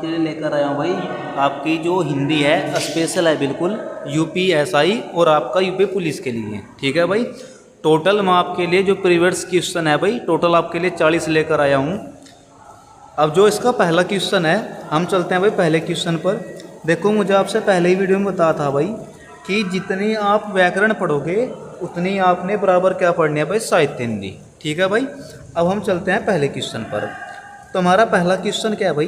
के लिए लेकर आया हूँ भाई आपकी जो हिंदी है स्पेशल है बिल्कुल यूपीएसआई और आपका यूपी पुलिस के लिए। ठीक है भाई, टोटल मैं आपके लिए जो प्रीवियस क्वेश्चन है भाई टोटल आपके लिए 40 लेकर आया हूँ। अब जो इसका पहला क्वेश्चन है हम चलते हैं भाई पहले क्वेश्चन पर। देखो मुझे आपसे पहले ही वीडियो में बताया था भाई कि जितनी आप व्याकरण पढ़ोगे उतनी आपने बराबर क्या पढ़नी है भाई, साहित्य हिंदी। ठीक है भाई, अब हम चलते हैं पहले क्वेश्चन पर। तो हमारा पहला क्वेश्चन क्या है भाई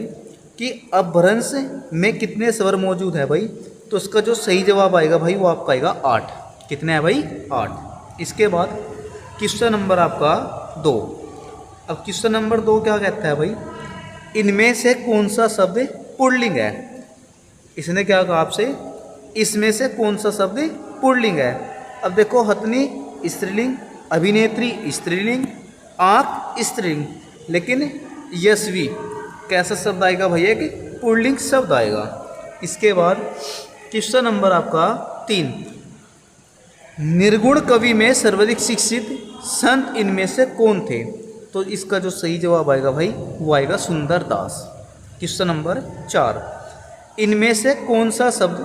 कि अपभ्रंश में कितने स्वर मौजूद है भाई। तो इसका जो सही जवाब आएगा भाई वो आपका आएगा 8। कितने हैं भाई, 8। इसके बाद क्वेश्चन नंबर आपका 2। अब क्वेश्चन नंबर 2 क्या कहता है भाई, इनमें से कौन सा शब्द पुल्लिंग है। इसने क्या कहा आपसे, इसमें से कौन सा शब्द पुल्लिंग है। अब देखो हथनी स्त्रीलिंग, अभिनेत्री स्त्रीलिंग, आंख स्त्रीलिंग, लेकिन यशवी कैसा शब्द आएगा भैया कि पुल्लिंग शब्द आएगा। इसके बाद क्वेश्चन नंबर आपका 3, निर्गुण कवि में सर्वाधिक शिक्षित संत इनमें से कौन थे। तो इसका जो सही जवाब आएगा भाई वो आएगा सुंदर दास। क्वेश्चन नंबर 4, इनमें से कौन सा शब्द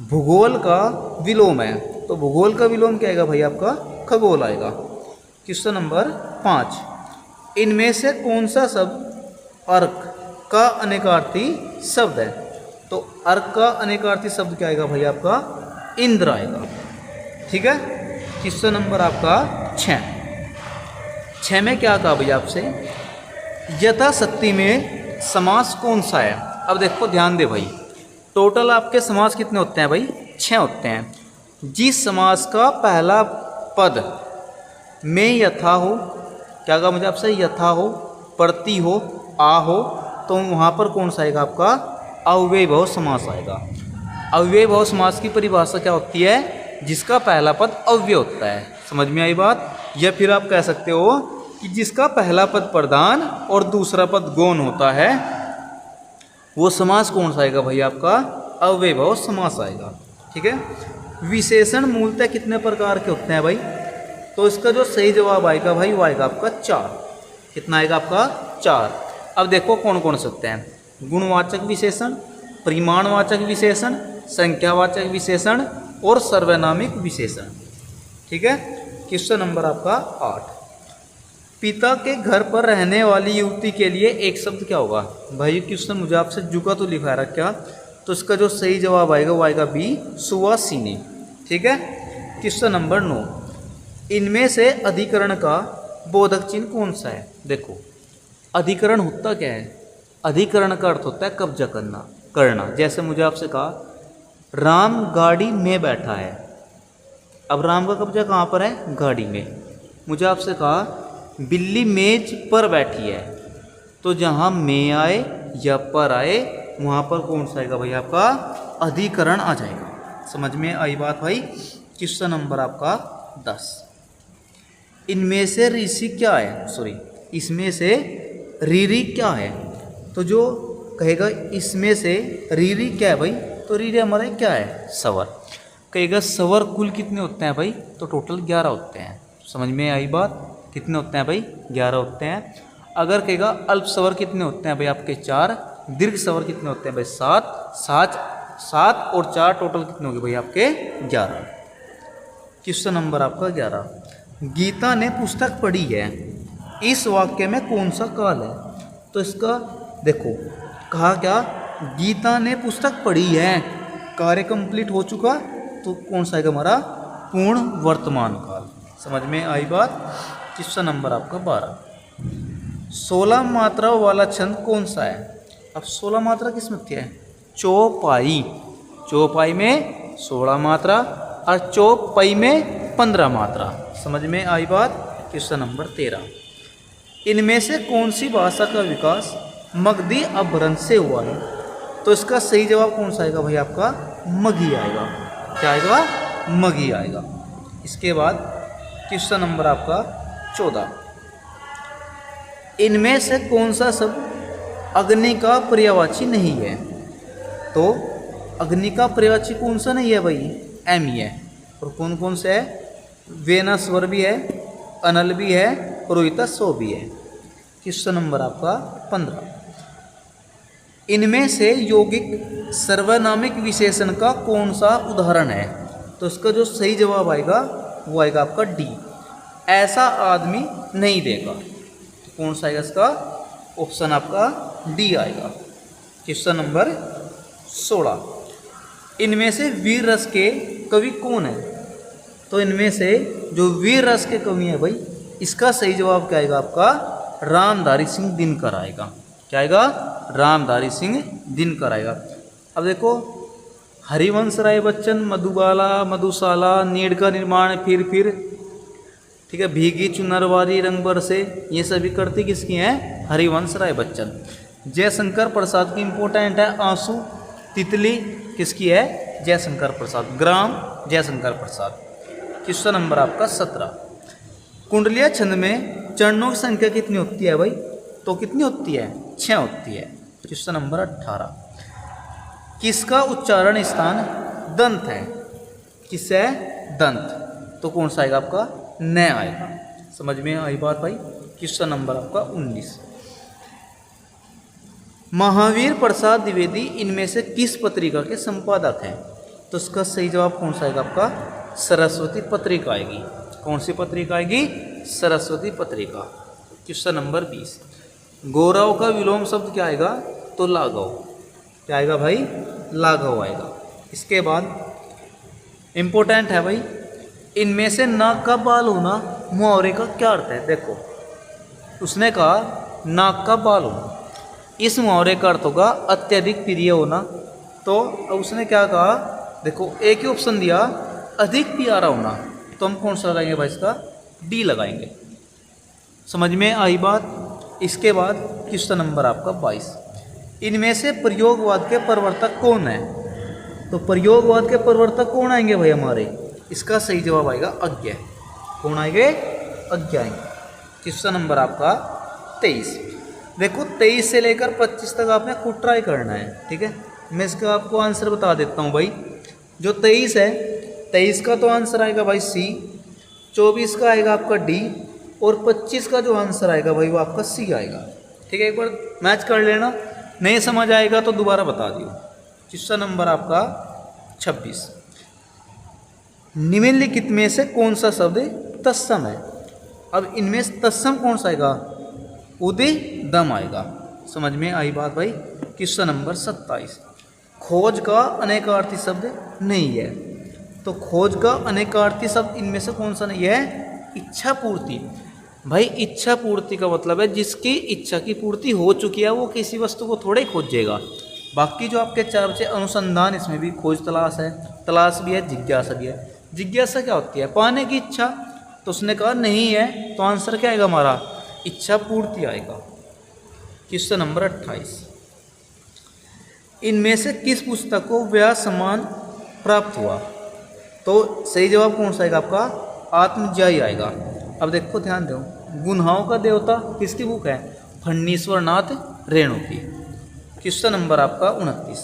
भूगोल का विलोम है। तो भूगोल का विलोम क्या आएगा भाई आपका खगोल आएगा। क्वेश्चन नंबर 5, इनमें से कौन सा शब्द अर्क का अनेकार्थी शब्द है। तो अर्क का अनेकार्थी शब्द क्या आएगा भाई आपका इंद्र आएगा। ठीक है, क्वेश्चन नंबर आपका 6 में क्या कहा भैया आपसे, यथाशक्ति में समास कौन सा है। अब देखो ध्यान दे भाई, टोटल आपके समास कितने होते हैं भाई, 6 होते हैं। जिस समास का पहला पद में यथा हो, क्या कहा मुझे आपसे, यथा हो, प्रति हो, आ हो, तो वहाँ पर कौन सा आएगा आपका अव्ययभाव समास आएगा। अव्ययभाव समास की परिभाषा क्या होती है, जिसका पहला पद अव्यय होता है। समझ में आई बात। या फिर आप कह सकते हो कि जिसका पहला पद प्रधान और दूसरा पद गौण होता है वो समास कौन सा आएगा भाई आपका अव्ययभाव समास आएगा। ठीक है, विशेषण मूलतः कितने प्रकार के होते हैं भाई। तो इसका जो सही जवाब आएगा भाई वो आएगा आपका 4। कितना आएगा आपका 4। अब देखो कौन कौन से होते हैं, गुणवाचक विशेषण, परिमाणवाचक विशेषण, संख्यावाचक विशेषण और सर्वनामिक विशेषण। ठीक है, क्वेश्चन नंबर आपका 8, पिता के घर पर रहने वाली युवती के लिए एक शब्द क्या होगा। भाई क्वेश्चन मुझे आपसे जुका तो लिखा रखा, तो इसका जो सही जवाब आएगा वो आएगा बी, सुवासिनी। ठीक है, क्वेश्चन नंबर 9, इनमें से अधिकरण का बोधक चिन्ह कौन सा है। देखो अधिकरण होता क्या है, अधिकरण का अर्थ होता है कब्जा करना। जैसे मुझे आपसे कहा राम गाड़ी में बैठा है, अब राम का कब्जा कहाँ पर है, गाड़ी में। मुझे आपसे कहा बिल्ली मेज पर बैठी है, तो जहाँ में आए या पर आए वहाँ पर कौन सा आएगा भाई आपका अधिकरण आ जाएगा। समझ में आई बात भाई। क्वेश्चन नंबर आपका 10, इनमें से ऋषि क्या है, सॉरी इसमें से रीरी क्या है। तो जो कहेगा इसमें से रीरी क्या है भाई, तो रीरी हमारे क्या है, स्वर। कहेगा स्वर कुल कितने होते हैं भाई, तो टोटल 11 होते हैं। समझ में आई बात, कितने होते हैं भाई 11 होते हैं। अगर कहेगा अल्प स्वर कितने होते हैं भाई आपके 4, दीर्घ स्वर कितने होते हैं भाई 7 और 4 टोटल कितने हो गए भाई आपके 11। क्वेश्चन नंबर आपका 11, गीता ने पुस्तक पढ़ी है, इस वाक्य में कौन सा काल है। तो इसका देखो कहा क्या, गीता ने पुस्तक पढ़ी है, कार्य कंप्लीट हो चुका, तो कौन सा आएगा हमारा पूर्ण वर्तमान काल। समझ में आई बात। क्वेश्चन नंबर आपका 12, 16 मात्रा वाला छंद कौन सा है। अब 16 मात्रा किस में होती है, चौपाई। चौपाई में 16 मात्रा और चौपाई में 15 मात्रा। समझ में आई बात। क्वेश्चन नंबर 13, इनमें से कौन सी भाषा का विकास मगधी अपभ्रंश से हुआ है। तो इसका सही जवाब कौन सा आएगा भाई आपका मगही आएगा। क्या आएगा, मगही आएगा। इसके बाद क्वेश्चन नंबर आपका 14, इनमें से कौन सा शब्द अग्नि का पर्यायवाची नहीं है। तो अग्नि का पर्यायवाची कौन सा नहीं है भाई, एम ही है। और कौन कौन से है, वेना स्वर भी है, अनल भी है, रोहिता सो भी है। क्वेश्चन नंबर आपका 15, इनमें से यौगिक सर्वनामिक विशेषण का कौन सा उदाहरण है? तो इसका जो सही जवाब आएगा वो आएगा आपका डी, ऐसा आदमी नहीं देगा। तो कौन सा आएगा इसका ऑप्शन? आपका डी आएगा। क्वेश्चन नंबर 16, इनमें से वीर रस के कवि कौन है? तो इनमें से जो वीर रस के कवि हैं भाई, इसका सही जवाब क्या आएगा आपका? रामधारी सिंह दिनकर आएगा। क्या आएगा? रामधारी सिंह दिनकर आएगा। अब देखो, हरिवंश राय बच्चन, मधुबाला, मधुशाला, नीड़ का निर्माण, फिर ठीक है, भीगी चुनरवारी रंग बरसे, ये सभी कृति किसकी हैं? हरिवंश राय बच्चन। जयशंकर प्रसाद की इंपॉर्टेंट है, आंसू तितली किसकी है? जयशंकर प्रसाद, ग्राम जयशंकर प्रसाद। क्वेश्चन नंबर आपका 17, कुंडलिया छंद में चरणों की संख्या कितनी होती है भाई? तो कितनी होती है? 6 होती है। क्वेश्चन नंबर 18, किसका उच्चारण स्थान दंत है? किस है? दंत। तो कौन सा आएगा आपका? न आएगा। समझ में आई बात भाई? क्वेश्चन नंबर आपका 19, महावीर प्रसाद द्विवेदी इनमें से किस पत्रिका के संपादक हैं? तो इसका सही जवाब कौन सा आएगा आपका? सरस्वती पत्रिका आएगी। कौन सी पत्रिका आएगी? सरस्वती पत्रिका। क्वेश्चन नंबर 20, गौरव का विलोम शब्द क्या आएगा? तो लाघव। क्या आएगा भाई? लाघव आएगा। इसके बाद इंपॉर्टेंट है भाई, इनमें से नाक का बाल होना मुहावरे का क्या अर्थ है? देखो, उसने कहा नाक का बाल होना, इस मुहावरे का अर्थ होगा अत्यधिक प्रिय होना। तो अब उसने क्या कहा? देखो, एक ही ऑप्शन दिया, अधिक प्यारा होना। तो हम कौन सा लगाएंगे भाई? इसका डी लगाएंगे। समझ में आई बात? इसके बाद क्वेश्चन नंबर आपका 22, इनमें से प्रयोगवाद के प्रवर्तक कौन है? तो प्रयोगवाद के प्रवर्तक कौन आएंगे भाई हमारे? इसका सही जवाब आएगा अज्ञ। कौन आएंगे? अज्ञ आएंगे। क्वेश्चन नंबर आपका 23, देखो 23 से लेकर 25 तक आपने खुद ट्राई करना है, ठीक है। मैं इसका आपको आंसर बता देता हूँ भाई। जो 23 है, 23 का तो आंसर आएगा भाई सी, 24 का आएगा आपका डी, और 25 का जो आंसर आएगा भाई वो आपका सी आएगा, ठीक है। एक बार मैच कर लेना, नहीं समझ आएगा तो दोबारा बता दियो। क्वेश्चन नंबर आपका 26, निम्नलिखित में से कौन सा शब्द तत्सम है? अब इनमें से तत्सम कौन सा आएगा? उदय दम आएगा। समझ में आई बात भाई? क्वेश्चन नंबर 27, खोज का अनेकार्थी शब्द नहीं है। तो खोज का अनेकार्थी शब्द इनमें से कौन सा नहीं है? इच्छा पूर्ति। भाई इच्छा पूर्ति का मतलब है जिसकी इच्छा की पूर्ति हो चुकी है वो किसी वस्तु को थोड़े ही खोजेगा। बाकी जो आपके 4 बचे अनुसंधान, इसमें भी खोज तलाश है, तलाश भी है, जिज्ञासा भी है। जिज्ञासा क्या होती है? पाने की इच्छा। तो उसने कहा नहीं है, तो आंसर क्या आएगा हमारा? इच्छा पूर्ति आएगा। क्वेश्चन नंबर 28, इनमें से किस पुस्तक को व्यास सम्मान प्राप्त हुआ? तो सही जवाब कौन सा आएगा आपका? आत्मजयी आएगा। अब देखो ध्यान दो, गुन्हाओं का देवता किसकी बुक है? फणीश्वर नाथ रेणु की। क्वेश्चन नंबर आपका 29,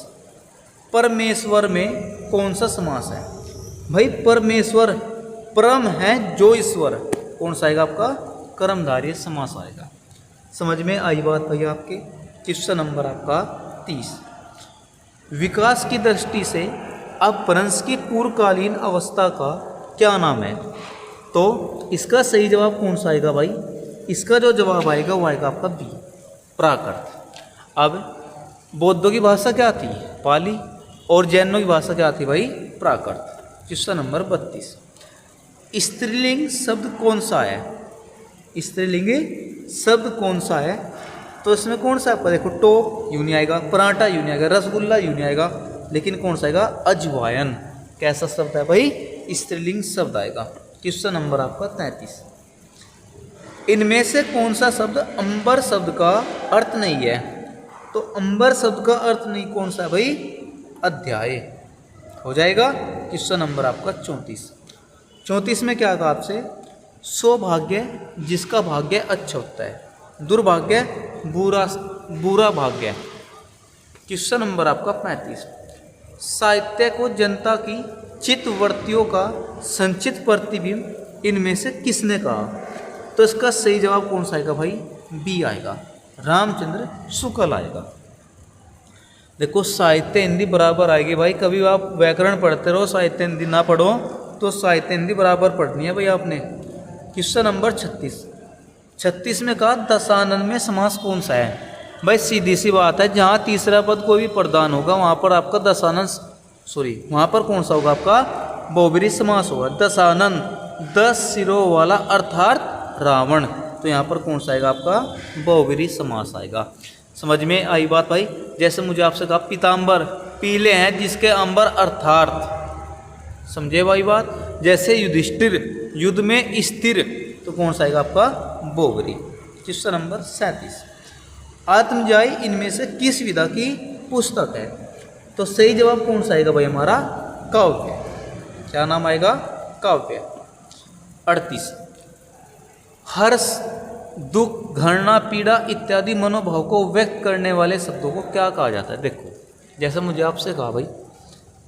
परमेश्वर में कौन सा समास है? भाई परमेश्वर परम है जो ईश्वर, कौन सा आएगा आपका? कर्मधारय समास आएगा। समझ में आई बात भाई आपके? क्वेश्चन नंबर आपका 30, विकास की दृष्टि से अपभ्रंश की पूर्वकालीन अवस्था का क्या नाम है? तो इसका सही जवाब कौन सा आएगा भाई? इसका जो जवाब आएगा वो आएगा आपका बी, प्राकृत। अब बौद्धों की भाषा क्या थी? पाली। और जैनों की भाषा क्या थी भाई? प्राकृत। क्वेश्चन नंबर 32, स्त्रीलिंग शब्द कौन सा है? स्त्रीलिंग शब्द कौन सा है? तो इसमें कौन सा आपका देखो, टोप यूं नहीं आएगा, पराठा यूं नहीं आएगा, रसगुल्ला यूं नहीं आएगा, लेकिन कौन सा आएगा? अजवायन। कैसा शब्द है भाई? स्त्रीलिंग शब्द आएगा। क्वेश्चन नंबर आपका 33, इनमें से कौन सा शब्द अंबर शब्द का अर्थ नहीं है? तो अंबर शब्द का अर्थ नहीं कौन सा है भाई? अध्याय हो जाएगा। क्वेश्चन नंबर आपका 34, 34 में क्या कहा आपसे? सौभाग्य जिसका भाग्य अच्छा होता है, दुर्भाग्य बुरा भाग्य। क्वेश्चन नंबर आपका 35, साहित्य को जनता की चित्तवृत्तियों का संचित प्रतिबिंब इनमें से किसने कहा? तो इसका सही जवाब कौन सा आएगा भाई? बी आएगा, रामचंद्र शुक्ल आएगा। देखो साहित्य हिंदी बराबर आएगी भाई। कभी आप व्याकरण पढ़ते रहो, साहित्य हिंदी ना पढ़ो तो साहित्य हिंदी बराबर पढ़नी है भाई आपने। Question number 36। 36 में कहा दशानन में समास कौन सा है? भाई सीधी सी बात है, जहाँ तीसरा पद कोई भी प्रधान होगा वहाँ पर आपका वहाँ पर कौन सा होगा आपका? बहुब्रीहि समास होगा। दशानन 10 सिरों वाला अर्थात रावण, तो यहाँ पर कौन सा आएगा आपका? बहुब्रीहि समास आएगा। समझ में आई बात भाई? जैसे मुझे आपसे कहा पीताम्बर पीले हैं जिसके अंबर अर्थार्थ, समझे भाई बात? जैसे युधिष्ठिर युद्ध में स्थिर, तो कौन सा आएगा आपका? बहुब्रीहि। Question number 37। आत्मजाई इनमें से किस विधा की पुस्तक है? तो सही जवाब कौन सा आएगा भाई हमारा? काव्य। क्या नाम आएगा? काव्य। 38। हर्ष, दुख, घृणा, पीड़ा इत्यादि मनोभाव को व्यक्त करने वाले शब्दों को क्या कहा जाता है? देखो जैसे मुझे आपसे कहा भाई,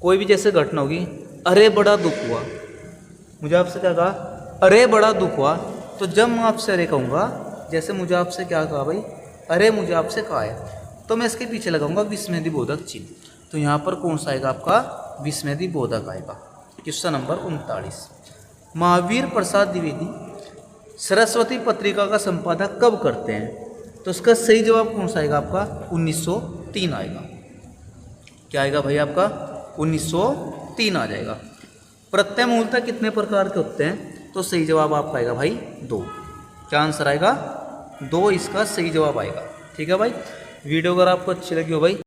कोई भी जैसे घटना होगी, अरे बड़ा दुख हुआ, मुझे आपसे क्या कहा? अरे बड़ा दुख हुआ, तो जब मैं आपसे अरे कहूँगा, जैसे मुझे आपसे क्या कहा भाई? अरे मुझे आपसे कहा है, तो मैं इसके पीछे लगाऊंगा विस्मृतिबोधक चिन्ह, तो यहाँ पर कौन सा आएगा आपका? विस्मृतिबोधक आएगा। Question number 39। महावीर प्रसाद द्विवेदी सरस्वती पत्रिका का संपादक कब करते हैं? तो इसका सही जवाब कौन सा आएगा आपका? 1903 आएगा। क्या आएगा भाई आपका? 1903 आ जाएगा। प्रत्यय मूलतः कितने प्रकार के होते हैं? तो सही जवाब आपका आएगा भाई 2। क्या आंसर आएगा? 2 इसका सही जवाब आएगा। ठीक है भाई। वीडियो अगर आपको अच्छी लगी हो भाई